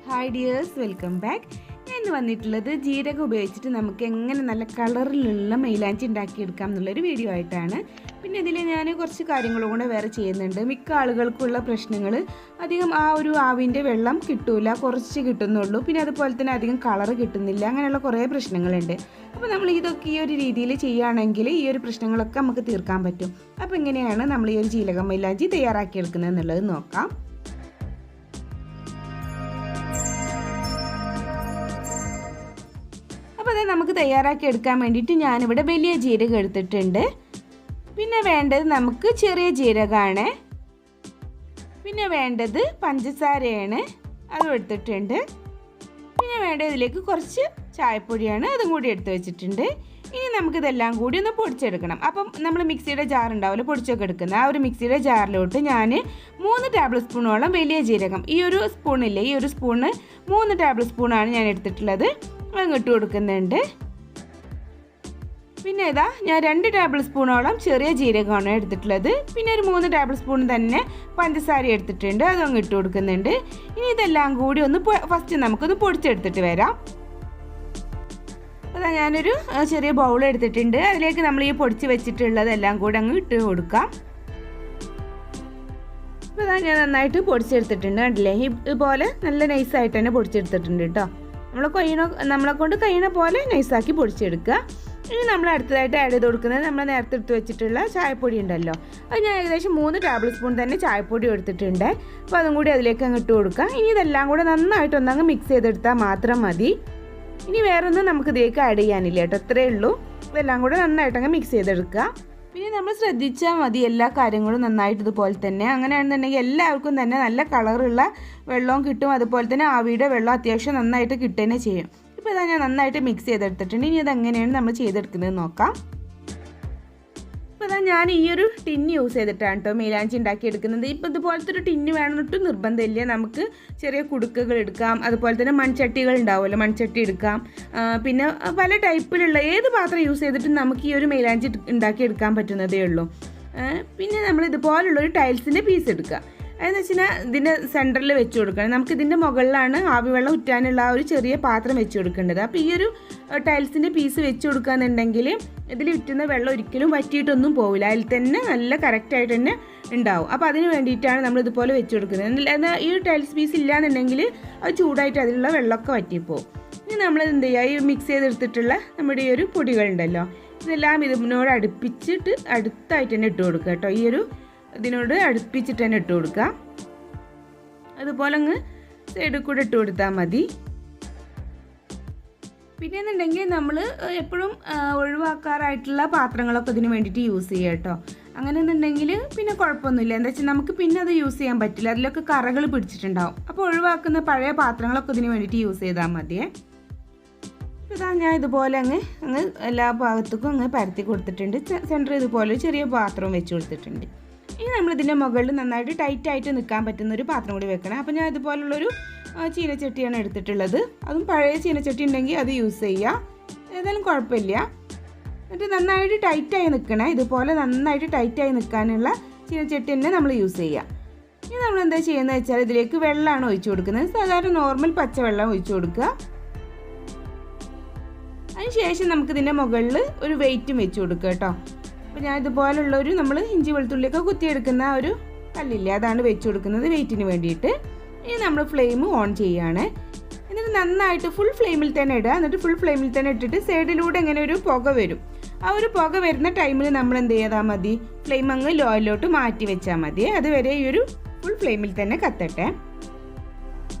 Hi dears, welcome back. ഞാൻ വന്നിട്ടുള്ളത് ജീരകം ഉപയോഗിച്ചിട്ട് നമുക്ക് എങ്ങനെ നല്ല കളറിലുള്ള മൈലാഞ്ചി ഉണ്ടാക്കിയെടുക്കാം എന്നുള്ളൊരു വീഡിയോ ആയിട്ടാണ്. പിന്നെ ഇതിൽ ഞാൻ കുറച്ച് കാര്യങ്ങളും കൂടെ വേറെ ചെയ്യുന്നുണ്ട്. മിക്ക ആളുകൾക്കുള്ള പ്രശ്നങ്ങൾ അധികം ആ ഒരു ആവിൻ്റെ വെള്ളം കിട്ടൂല, കുറച്ച് കിട്ടുന്നുള്ളൂ. പിന്നെ അതുപോലെ തന്നെ അധികം കളറ് കിട്ടുന്നില്ല, അങ്ങനെയുള്ള കുറേ പ്രശ്നങ്ങളുണ്ട്. അപ്പോൾ നമ്മൾ ഇതൊക്കെ ഈ ഒരു രീതിയിൽ ചെയ്യുകയാണെങ്കിൽ ഈ ഒരു പ്രശ്നങ്ങളൊക്കെ നമുക്ക് തീർക്കാൻ പറ്റും. അപ്പോൾ എങ്ങനെയാണ് നമ്മൾ ഈ ഒരു ജീരകം മൈലാഞ്ചി തയ്യാറാക്കിയെടുക്കുന്നത് എന്നുള്ളത് നോക്കാം. അപ്പോൾ അത് നമുക്ക് തയ്യാറാക്കി എടുക്കാൻ വേണ്ടിയിട്ട് ഞാനിവിടെ വലിയ ജീരകം എടുത്തിട്ടുണ്ട്. പിന്നെ വേണ്ടത് നമുക്ക് ചെറിയ ജീരകമാണ്. പിന്നെ വേണ്ടത് പഞ്ചസാരയാണ്, അതും എടുത്തിട്ടുണ്ട്. പിന്നെ വേണ്ടത് ഇതിലേക്ക് കുറച്ച് ചായപ്പൊടിയാണ്, അതും കൂടി എടുത്ത് വെച്ചിട്ടുണ്ട്. ഇനി നമുക്കിതെല്ലാം കൂടി ഒന്ന് പൊടിച്ചെടുക്കണം. അപ്പം നമ്മൾ മിക്സിയുടെ ജാർ ഉണ്ടാവില്ല, പൊടിച്ചൊക്കെ എടുക്കുന്നത് ആ ഒരു മിക്സിയുടെ ജാറിലോട്ട് ഞാൻ 3 ടേബിൾ സ്പൂണോളം വലിയ ജീരകം, ഈ ഒരു സ്പൂണില്ലേ, ഈ ഒരു സ്പൂണ് 3 ടേബിൾ സ്പൂണാണ് ഞാൻ എടുത്തിട്ടുള്ളത്, അങ്ങോട്ട് കൊടുക്കുന്നുണ്ട്. പിന്നെ ഇതാ ഞാൻ 2 ടേബിൾ സ്പൂണോളം ചെറിയ ജീരകമാണ് എടുത്തിട്ടുള്ളത്. പിന്നെ ഒരു 3 ടേബിൾ സ്പൂൺ തന്നെ പഞ്ചസാര എടുത്തിട്ടുണ്ട്, അതും ഇട്ട് കൊടുക്കുന്നുണ്ട്. ഇനി ഇതെല്ലാം കൂടി ഒന്ന് ഫസ്റ്റ് നമുക്കൊന്ന് പൊടിച്ചെടുത്തിട്ട് വരാം. അതാ ഞാനൊരു ചെറിയ ബൗൾ എടുത്തിട്ടുണ്ട്, അതിലേക്ക് നമ്മൾ ഈ പൊടിച്ച് വെച്ചിട്ടുള്ളതെല്ലാം കൂടി അങ്ങ് ഇട്ട് കൊടുക്കാം. അപ്പോൾ അതാ ഞാൻ നന്നായിട്ട് പൊടിച്ചെടുത്തിട്ടുണ്ട്, കണ്ടില്ലേ, ഇതുപോലെ നല്ല നൈസായിട്ട് തന്നെ പൊടിച്ചെടുത്തിട്ടുണ്ട് കേട്ടോ. നമ്മളെ കൊണ്ട് കഴിയണ പോലെ നൈസാക്കി പൊടിച്ചെടുക്കുക. ഇനി നമ്മൾ അടുത്തതായിട്ട് ആഡ് ചെയ്ത് കൊടുക്കുന്നത് നമ്മൾ നേരത്തെ എടുത്ത് വെച്ചിട്ടുള്ള ചായപ്പൊടി ഉണ്ടല്ലോ, അത് ഞാൻ ഏകദേശം 3 ടേബിൾ സ്പൂൺ തന്നെ ചായപ്പൊടി എടുത്തിട്ടുണ്ട്. അപ്പോൾ അതും കൂടി അതിലേക്ക് അങ്ങ് ഇട്ട് കൊടുക്കാം. ഇനി ഇതെല്ലാം കൂടെ നന്നായിട്ട് ഒന്നങ്ങ് മിക്സ് ചെയ്തെടുത്താൽ മാത്രം മതി. ഇനി വേറൊന്നും നമുക്ക് ഇതിലേക്ക് ആഡ് ചെയ്യാനില്ല കേട്ടോ, അത്രയേ ഉള്ളൂ. ഇതെല്ലാം കൂടെ നന്നായിട്ടങ്ങ് മിക്സ് ചെയ്തെടുക്കുക. പിന്നെ നമ്മൾ ശ്രദ്ധിച്ചാൽ മതി എല്ലാ കാര്യങ്ങളും നന്നായിട്ട് ഇതുപോലെ തന്നെ. അങ്ങനെയാണെന്നുണ്ടെങ്കിൽ എല്ലാവർക്കും തന്നെ നല്ല കളറുള്ള വെള്ളവും കിട്ടും, അതുപോലെ തന്നെ ആവിയുടെ വെള്ളം അത്യാവശ്യം നന്നായിട്ട് കിട്ടുകയും ചെയ്യും. ഇപ്പോൾ ഇതാ ഞാൻ നന്നായിട്ട് മിക്സ് ചെയ്തെടുത്തിട്ടുണ്ട്. ഇനി അതെങ്ങനെയാണ് നമ്മൾ ചെയ്തെടുക്കുന്നത് നോക്കാം. ഇപ്പോൾ ഇതാ ഞാൻ ഈ ഒരു ടിന്ന് യൂസ് ചെയ്തിട്ടാണ് കേട്ടോ മൈലാഞ്ചി ഉണ്ടാക്കിയെടുക്കുന്നത്. ഇപ്പോൾ ഇതുപോലത്തെ ഒരു ടിന്ന് വേണമെന്നിട്ട് നിർബന്ധമില്ല, നമുക്ക് ചെറിയ കുടുക്കുകൾ എടുക്കാം, അതുപോലെ തന്നെ മൺചട്ടികൾ ഉണ്ടാവുമല്ലോ, മൺചട്ടി എടുക്കാം. പിന്നെ പല ടൈപ്പിലുള്ള ഏത് പാത്രം യൂസ് ചെയ്തിട്ടും നമുക്ക് ഈ ഒരു മൈലാഞ്ചി ഉണ്ടാക്കിയെടുക്കാൻ പറ്റുന്നതേ ഉള്ളൂ. പിന്നെ നമ്മൾ ഇതുപോലുള്ളൊരു ടൈൽസിൻ്റെ പീസ് എടുക്കുക. അതെന്ന് വെച്ചാൽ ഇതിൻ്റെ സെൻറ്ററിൽ വെച്ച് കൊടുക്കണം. നമുക്ക് ഇതിൻ്റെ മുകളിലാണ് ആവി വെള്ളം ഉറ്റാനുള്ള ആ ഒരു ചെറിയ പാത്രം വെച്ച് കൊടുക്കേണ്ടത്. അപ്പോൾ ഈ ഒരു ടൈൽസിൻ്റെ പീസ് വെച്ച് കൊടുക്കുകയെന്നുണ്ടെങ്കിൽ ഇതിൽ ഉറ്റുന്ന വെള്ളം ഒരിക്കലും വറ്റിയിട്ടൊന്നും പോവില്ല, അതിൽ തന്നെ നല്ല കറക്റ്റായിട്ട് തന്നെ ഉണ്ടാവും. അപ്പോൾ അതിന് വേണ്ടിയിട്ടാണ് നമ്മൾ ഇതുപോലെ വെച്ച് കൊടുക്കുന്നത്. എന്നാൽ ഈ ഒരു ടൈൽസ് പീസ് ഇല്ലയെന്നുണ്ടെങ്കിൽ അത് ചൂടായിട്ട് അതിലുള്ള വെള്ളമൊക്കെ വറ്റിപ്പോവും. ഇനി നമ്മൾ എന്ത് ചെയ്യുക, ഈ മിക്സ് ചെയ്തെടുത്തിട്ടുള്ള നമ്മുടെ ഈ ഒരു പൊടികളുണ്ടല്ലോ, ഇതെല്ലാം ഇതിനോട് അടുത്തായിട്ട് തന്നെ ഇട്ട് കൊടുക്കുക കേട്ടോ. ഈ ഒരു ഇതിനോട് അടുപ്പിച്ചിട്ട് തന്നെ ഇട്ട് കൊടുക്കുക. അതുപോലെ അങ്ങ് സൈഡിൽ കൂടെ ഇട്ട് കൊടുത്താൽ മതി. പിന്നെ എന്നുണ്ടെങ്കിൽ നമ്മൾ എപ്പോഴും ഒഴിവാക്കാറായിട്ടുള്ള പാത്രങ്ങളൊക്കെ ഇതിന് വേണ്ടിയിട്ട് യൂസ് ചെയ്യുക കേട്ടോ. അങ്ങനെ എന്നുണ്ടെങ്കിൽ പിന്നെ കുഴപ്പമൊന്നുമില്ല. എന്താ വെച്ചാൽ നമുക്ക് പിന്നെ അത് യൂസ് ചെയ്യാൻ പറ്റില്ല, അതിലൊക്കെ കറകൾ പിടിച്ചിട്ടുണ്ടാവും. അപ്പോൾ ഒഴിവാക്കുന്ന പഴയ പാത്രങ്ങളൊക്കെ ഇതിന് വേണ്ടിയിട്ട് യൂസ് ചെയ്താൽ മതിയേ. ഇതാ ഞാൻ ഇതുപോലെ അങ്ങ് എല്ലാ ഭാഗത്തേക്കും അങ്ങ് പരത്തി കൊടുത്തിട്ടുണ്ട്. സെൻറ്റർ ഇതുപോലെ ചെറിയ പാത്രവും വെച്ച് കൊടുത്തിട്ടുണ്ട്. ഇനി നമ്മളിതിൻ്റെ മുകളിൽ നന്നായിട്ട് ടൈറ്റായിട്ട് നിൽക്കാൻ പറ്റുന്ന ഒരു പാത്രം കൂടി വെക്കണം. അപ്പോൾ ഞാൻ ഇതുപോലുള്ളൊരു ചീനച്ചട്ടിയാണ് എടുത്തിട്ടുള്ളത്. അതും പഴയ ചീനച്ചട്ടി ഉണ്ടെങ്കിൽ അത് യൂസ് ചെയ്യുക, ഏതായാലും കുഴപ്പമില്ല. എന്നിട്ട് നന്നായിട്ട് ടൈറ്റായി നിൽക്കണേ, ഇതുപോലെ നന്നായിട്ട് ടൈറ്റായി നിൽക്കാനുള്ള ചീനച്ചട്ടി തന്നെ നമ്മൾ യൂസ് ചെയ്യുക. ഇനി നമ്മൾ എന്താ ചെയ്യുന്നത് വെച്ചാൽ ഇതിലേക്ക് വെള്ളമാണ് ഒഴിച്ചു കൊടുക്കുന്നത്. സാധാരണ നോർമൽ പച്ചവെള്ളം ഒഴിച്ചു കൊടുക്കുക. അതിനുശേഷം നമുക്കിതിൻ്റെ മുകളിൽ ഒരു വെയിറ്റും വെച്ച് കൊടുക്കുക കേട്ടോ. അപ്പോൾ ഞാൻ ഇതുപോലുള്ളൊരു നമ്മൾ ഇഞ്ചി വെളുത്തുള്ളിയൊക്കെ കുത്തിയെടുക്കുന്ന ഒരു കല്ലില്ലേ, അതാണ് വെച്ച് കൊടുക്കുന്നത് വെയിറ്റിന് വേണ്ടിയിട്ട്. ഇനി നമ്മൾ ഫ്ലെയിം ഓൺ ചെയ്യുകയാണ്. എന്നിട്ട് നന്നായിട്ട് ഫുൾ ഫ്ലെയിമിൽ തന്നെ ഇടുക. എന്നിട്ട് ഫുൾ ഫ്ലെയിമിൽ തന്നെ ഇട്ടിട്ട് സൈഡിലൂടെ ഇങ്ങനെ ഒരു പുക വരും. ആ ഒരു പുക വരുന്ന ടൈമിൽ നമ്മൾ എന്ത് ചെയ്താൽ മതി, ഫ്ലെയിം അങ്ങ് ലോയിലോട്ട് മാറ്റി വെച്ചാൽ മതി. അതുവരെ ഈ ഒരു ഫുൾ ഫ്ലെയിമിൽ തന്നെ കത്തട്ടെ.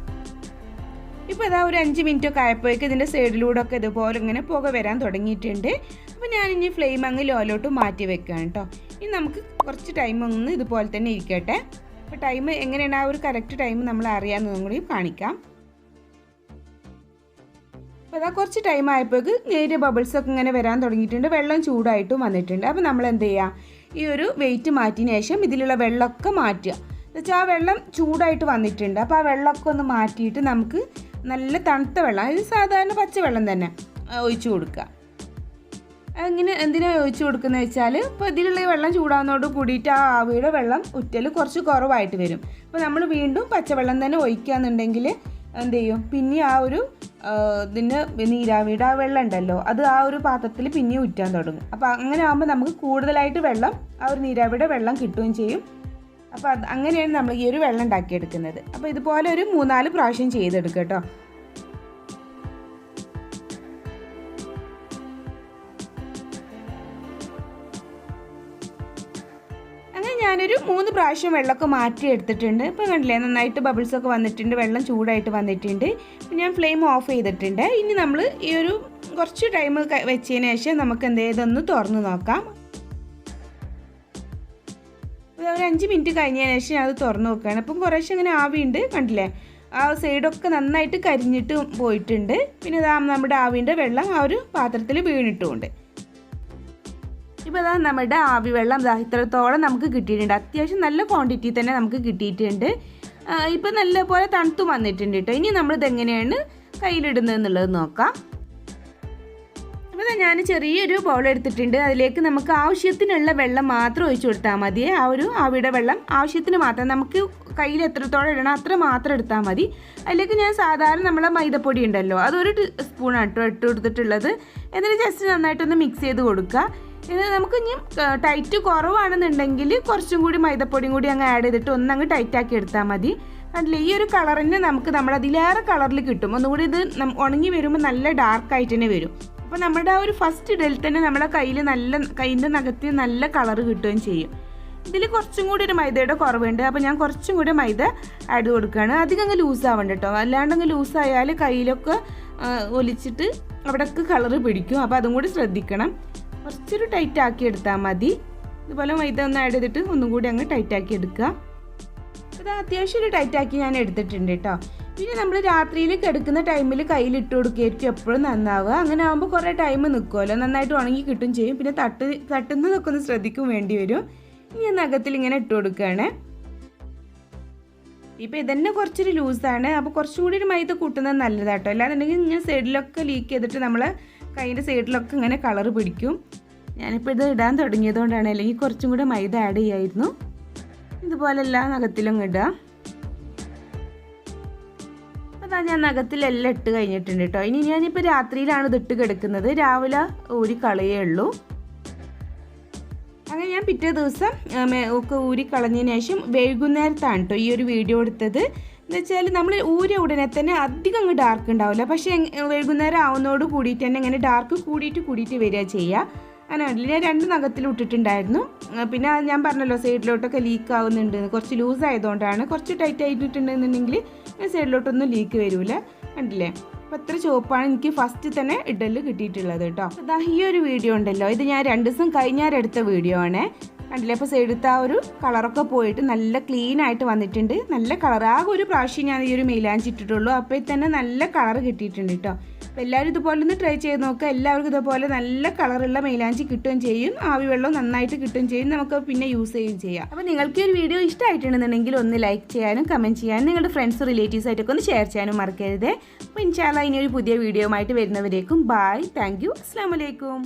ഇപ്പോൾ ഇതാ ഒരു 5 മിനിറ്റൊക്കെ ആയപ്പോഴേക്ക് ഇതിൻ്റെ സൈഡിലൂടെ ഒക്കെ ഇതുപോലെ ഇങ്ങനെ പുക വരാൻ തുടങ്ങിയിട്ടുണ്ട്. അപ്പോൾ ഞാനിനി ഫ്ലെയിം അങ്ങ് ലോയിലോട്ട് മാറ്റി വെക്കുകയാണ് കേട്ടോ. ഇനി നമുക്ക് കുറച്ച് ടൈം ഒന്ന് ഇതുപോലെ തന്നെ ഇരിക്കട്ടെ. അപ്പോൾ ടൈം എങ്ങനെയാണ് ആ ഒരു കറക്റ്റ് ടൈം നമ്മൾ അറിയാമെന്നും കൂടി കാണിക്കാം. അപ്പോൾ അതാ കുറച്ച് ടൈം ആയപ്പോഴേക്ക് നേരിയ ബബിൾസൊക്കെ ഇങ്ങനെ വരാൻ തുടങ്ങിയിട്ടുണ്ട്, വെള്ളം ചൂടായിട്ടും വന്നിട്ടുണ്ട്. അപ്പോൾ നമ്മൾ എന്ത് ചെയ്യുക, ഈ ഒരു വെയിറ്റ് മാറ്റിയതിന് ശേഷം ഇതിലുള്ള വെള്ളമൊക്കെ മാറ്റുക. എന്നുവെച്ചാൽ ആ വെള്ളം ചൂടായിട്ട് വന്നിട്ടുണ്ട്. അപ്പോൾ ആ വെള്ളമൊക്കെ ഒന്ന് മാറ്റിയിട്ട് നമുക്ക് നല്ല തണുത്ത വെള്ളം, അതായത് സാധാരണ പച്ചവെള്ളം തന്നെ ഒഴിച്ചു കൊടുക്കുക. അങ്ങനെ എന്തിനാണ് ഒഴിച്ചു കൊടുക്കുന്നത് വെച്ചാൽ, ഇപ്പോൾ ഇതിലുള്ള വെള്ളം ചൂടാകുന്നതോട് കൂടിയിട്ട് ആ ആവിയുടെ വെള്ളം ഉറ്റൽ കുറച്ച് കുറവായിട്ട് വരും. അപ്പോൾ നമ്മൾ വീണ്ടും പച്ചവെള്ളം തന്നെ ഒഴിക്കുകയെന്നുണ്ടെങ്കിൽ എന്ത് ചെയ്യും, പിന്നെ ആ ഒരു ഇതിന് നീരാവിയുടെ ആ വെള്ളം ഉണ്ടല്ലോ അത് ആ ഒരു പാത്രത്തിൽ പിന്നെ ഊറ്റാൻ തുടങ്ങും. അപ്പോൾ അങ്ങനെ ആകുമ്പോൾ നമുക്ക് കൂടുതലായിട്ട് വെള്ളം ആ ഒരു നീരാവിയുടെ വെള്ളം കിട്ടുകയും ചെയ്യും. അപ്പോൾ അങ്ങനെയാണ് നമ്മൾ ഈ ഒരു വെള്ളം ഉണ്ടാക്കിയെടുക്കുന്നത്. അപ്പോൾ ഇതുപോലെ ഒരു 3-4 പ്രാവശ്യം ചെയ്തെടുക്കുക കേട്ടോ. അങ്ങനെ ഞാനൊരു 3 പ്രാവശ്യം വെള്ളമൊക്കെ മാറ്റി എടുത്തിട്ടുണ്ട്. ഇപ്പോൾ കണ്ടില്ലേ നന്നായിട്ട് ബബിൾസൊക്കെ വന്നിട്ടുണ്ട്, വെള്ളം ചൂടായിട്ട് വന്നിട്ടുണ്ട്. ഞാൻ ഫ്ലെയിം ഓഫ് ചെയ്തിട്ടുണ്ട്. ഇനി നമ്മൾ ഈ ഒരു കുറച്ച് ടൈം വെച്ചതിന് ശേഷം നമുക്ക് ഇതൊന്ന് തുറന്ന് നോക്കാം. ഒരു 5 മിനിറ്റ് കഴിഞ്ഞതിന് ശേഷം അത് തുറന്ന് നോക്കുകയാണ്. അപ്പം കുറേശ്ശെ ഇങ്ങനെ ആവിയുണ്ട്, കണ്ടില്ലേ ആ സൈഡൊക്കെ നന്നായിട്ട് കരിഞ്ഞിട്ട് പോയിട്ടുണ്ട്. പിന്നെ നമ്മുടെ ആവിൻ്റെ വെള്ളം ആ ഒരു പാത്രത്തിൽ വീണിട്ടുമുണ്ട്. ഇപ്പോൾ നമ്മുടെ ആവി വെള്ളം ഇത്രത്തോളം നമുക്ക് കിട്ടിയിട്ടുണ്ട്. അത്യാവശ്യം നല്ല ക്വാണ്ടിറ്റി തന്നെ നമുക്ക് കിട്ടിയിട്ടുണ്ട്. ഇപ്പം നല്ലപോലെ തണുത്ത് വന്നിട്ടുണ്ട് കേട്ടോ. ഇനി നമ്മളിത് എങ്ങനെയാണ് കയ്യിലിടുന്നത് എന്നുള്ളത് നോക്കാം. അപ്പോൾ ഞാൻ ചെറിയൊരു ബൗൾ എടുത്തിട്ടുണ്ട്. അതിലേക്ക് നമുക്ക് ആവശ്യത്തിനുള്ള വെള്ളം മാത്രം ഒഴിച്ചു കൊടുത്താൽ മതി. ആ ഒരു ആവിയുടെ വെള്ളം ആവശ്യത്തിന് മാത്രം, നമുക്ക് കയ്യിൽ എത്രത്തോളം ഇടണം അത്ര മാത്രം എടുത്താൽ മതി. അതിലേക്ക് ഞാൻ സാധാരണ നമ്മളെ മൈദപ്പൊടി ഉണ്ടല്ലോ അതൊരു സ്പൂണാണ് കേട്ടോ ഇട്ട് കൊടുത്തിട്ടുള്ളത്. എന്നിട്ട് ജസ്റ്റ് നന്നായിട്ടൊന്ന് മിക്സ് ചെയ്ത് കൊടുക്കുക. ഇത് നമുക്ക് ഇനി ടൈറ്റ് കുറവാണെന്നുണ്ടെങ്കിൽ കുറച്ചും കൂടി മൈദപ്പൊടിയും കൂടി അങ്ങ് ആഡ് ചെയ്തിട്ട് ഒന്നങ്ങ് ടൈറ്റാക്കി എടുത്താൽ മതി. കണ്ടില്ലേ ഈ ഒരു കളറിന് നമുക്ക് നമ്മളതിലേറെ കളറിൽ കിട്ടും. ഒന്നുകൂടി ഇത് ഉണങ്ങി വരുമ്പോൾ നല്ല ഡാർക്കായിട്ട് തന്നെ വരും. അപ്പോൾ നമ്മുടെ ആ ഒരു ഫസ്റ്റ് ഇടയിൽ തന്നെ നമ്മുടെ കയ്യിൻ്റെ നഖത്തിൽ നല്ല കളറ് കിട്ടുകയും ചെയ്യും. ഇതിൽ കുറച്ചും കൂടി ഒരു മൈദയുടെ കുറവുണ്ട്. അപ്പോൾ ഞാൻ കുറച്ചും കൂടി മൈദ ആഡ് കൊടുക്കുകയാണ്. അധികം അങ്ങ് ലൂസാവണ്ട കേട്ടോ, അല്ലാണ്ടങ്ങ് ലൂസായാൽ കയ്യിലൊക്കെ ഒലിച്ചിട്ട് അവിടെയൊക്കെ കളറ് പിടിക്കും. അപ്പോൾ അതും കൂടി ശ്രദ്ധിക്കണം. കുറച്ചൊരു ടൈറ്റ് ആക്കി എടുത്താൽ മതി. ഇതുപോലെ മൈദ ഒന്ന് ആഡ് ചെയ്തിട്ട് ഒന്നും കൂടി അങ്ങ് ടൈറ്റ് ആക്കി എടുക്കുക. ഇത് അത്യാവശ്യം ഒരു ടൈറ്റ് ആക്കി ഞാൻ എടുത്തിട്ടുണ്ട് കേട്ടോ. പിന്നെ നമ്മൾ രാത്രിയിൽ കിടക്കുന്ന ടൈമിൽ കയ്യിലിട്ട് കൊടുക്കുകയായിരിക്കും എപ്പോഴും നന്നാവുക. അങ്ങനെ ആകുമ്പോൾ കുറേ ടൈം നിൽക്കുമല്ലോ, നന്നായിട്ട് ഉണങ്ങി കിട്ടും ചെയ്യും. പിന്നെ തട്ടുന്നതൊക്കെ ഒന്ന് ശ്രദ്ധിക്കും വേണ്ടി വരും. ഇനി നഖത്തിൽ ഇങ്ങനെ ഇട്ട് കൊടുക്കുകയാണ്. ഇപ്പോൾ ഇതന്നെ കുറച്ചൊരു ലൂസാണ്. അപ്പോൾ കുറച്ചും കൂടി ഒരു മൈദ കൂട്ടുന്നത് നല്ലതാട്ടോ. അല്ലാന്നുണ്ടെങ്കിൽ ഇങ്ങനെ സൈഡിലൊക്കെ ലീക്ക് ചെയ്തിട്ട് നമ്മളെ കയ്യിൻ്റെ സൈഡിലൊക്കെ ഇങ്ങനെ കളറ് പിടിക്കും. ഞാനിപ്പോൾ ഇത് ഇടാൻ തുടങ്ങിയതുകൊണ്ടാണ്, അല്ലെങ്കിൽ കുറച്ചും കൂടെ മൈദ ആഡ് ചെയ്യായിരുന്നു. ഇതുപോലെ എല്ലാ നഖത്തിലും ഇടുക. അപ്പോൾ ഞാൻ നഖത്തിലെല്ലാം ഇട്ട് കഴിഞ്ഞിട്ടുണ്ട് കേട്ടോ. ഇനി ഞാനിപ്പോൾ രാത്രിയിലാണ് ഇതിട്ട് കിടക്കുന്നത്, രാവിലെ ഊരി കളയേ ഉള്ളൂ. അങ്ങനെ ഞാൻ പിറ്റേ ദിവസം ഒക്കെ ഊരി കളഞ്ഞതിന് ശേഷം വൈകുന്നേരത്താണ് കേട്ടോ ഈ ഒരു വീഡിയോ എടുത്തത്. എന്ന് വെച്ചാൽ നമ്മൾ ഊരിയ ഉടനെ തന്നെ അധികം അങ്ങ് ഡാർക്ക് ഉണ്ടാവില്ല. പക്ഷേ വൈകുന്നേരം ആവുന്നതോട് കൂടിയിട്ട് തന്നെ ഇങ്ങനെ ഡാർക്ക് കൂടിയിട്ട് വരിക ചെയ്യുക. അങ്ങനെ ഞാൻ 2 നഖത്തിൽ ഇട്ടിട്ടുണ്ടായിരുന്നു. പിന്നെ ഞാൻ പറഞ്ഞല്ലോ സൈഡിലോട്ടൊക്കെ ലീക്ക് ആവുന്നുണ്ട്, കുറച്ച് ലൂസ് ആയതുകൊണ്ടാണ്. കുറച്ച് ടൈറ്റ് ആയിട്ടുണ്ടെന്നുണ്ടെങ്കിൽ സൈഡിലോട്ടൊന്നും ലീക്ക് വരില്ല. കണ്ടില്ലേ അപ്പോൾ അത്ര ചുവപ്പാണ് എനിക്ക് ഫസ്റ്റ് തന്നെ ഇടല് കിട്ടിയിട്ടുള്ളത് കേട്ടോ. അതാ ഈ ഒരു വീഡിയോ ഉണ്ടല്ലോ, ഇത് ഞാൻ 2 ദിവസം കഴിഞ്ഞാരെടുത്ത വീഡിയോ ആണ്. കണ്ടില്ലേ അപ്പോൾ സൈഡത്തെ ആ ഒരു കളറൊക്കെ പോയിട്ട് നല്ല ക്ലീൻ ആയിട്ട് വന്നിട്ടുണ്ട്. നല്ല കളർ. ആകെ ഒരു പ്രാവശ്യം ഞാൻ ഈ ഒരു മെയിലാഞ്ചി ഇട്ടിട്ടുള്ളൂ, അപ്പോൾ തന്നെ നല്ല കളർ കിട്ടിയിട്ടുണ്ട് കേട്ടോ. അപ്പോൾ എല്ലാവരും ഇതുപോലെ ഒന്ന് ട്രൈ ചെയ്ത് നോക്കുക. എല്ലാവർക്കും ഇതുപോലെ നല്ല കളറുള്ള മെയിലാഞ്ചി കിട്ടുകയും ചെയ്യും, ആവി വെള്ളം നന്നായിട്ട് കിട്ടുകയും ചെയ്യും, നമുക്ക് പിന്നെ യൂസ് ചെയ്യുകയും ചെയ്യാം. അപ്പോൾ നിങ്ങൾക്ക് ഈ ഒരു വീഡിയോ ഇഷ്ടമായിട്ടുണ്ടെന്നുണ്ടെങ്കിൽ ഒന്ന് ലൈക്ക് ചെയ്യാനും കമൻറ്റ് ചെയ്യാനും നിങ്ങളുടെ ഫ്രണ്ട്സ് റിലേറ്റീവ്സ് ആയിട്ടൊക്കെ ഒന്ന് ഷെയർ ചെയ്യാനും മറക്കരുത്. അപ്പോൾ ഇൻഷാല്ലാ ഇനി ഒരു പുതിയ വീഡിയോ ആയിട്ട് വരുന്നവരേക്കും ബായ്, താങ്ക് യു, അസ്സലാമു അലൈക്കും.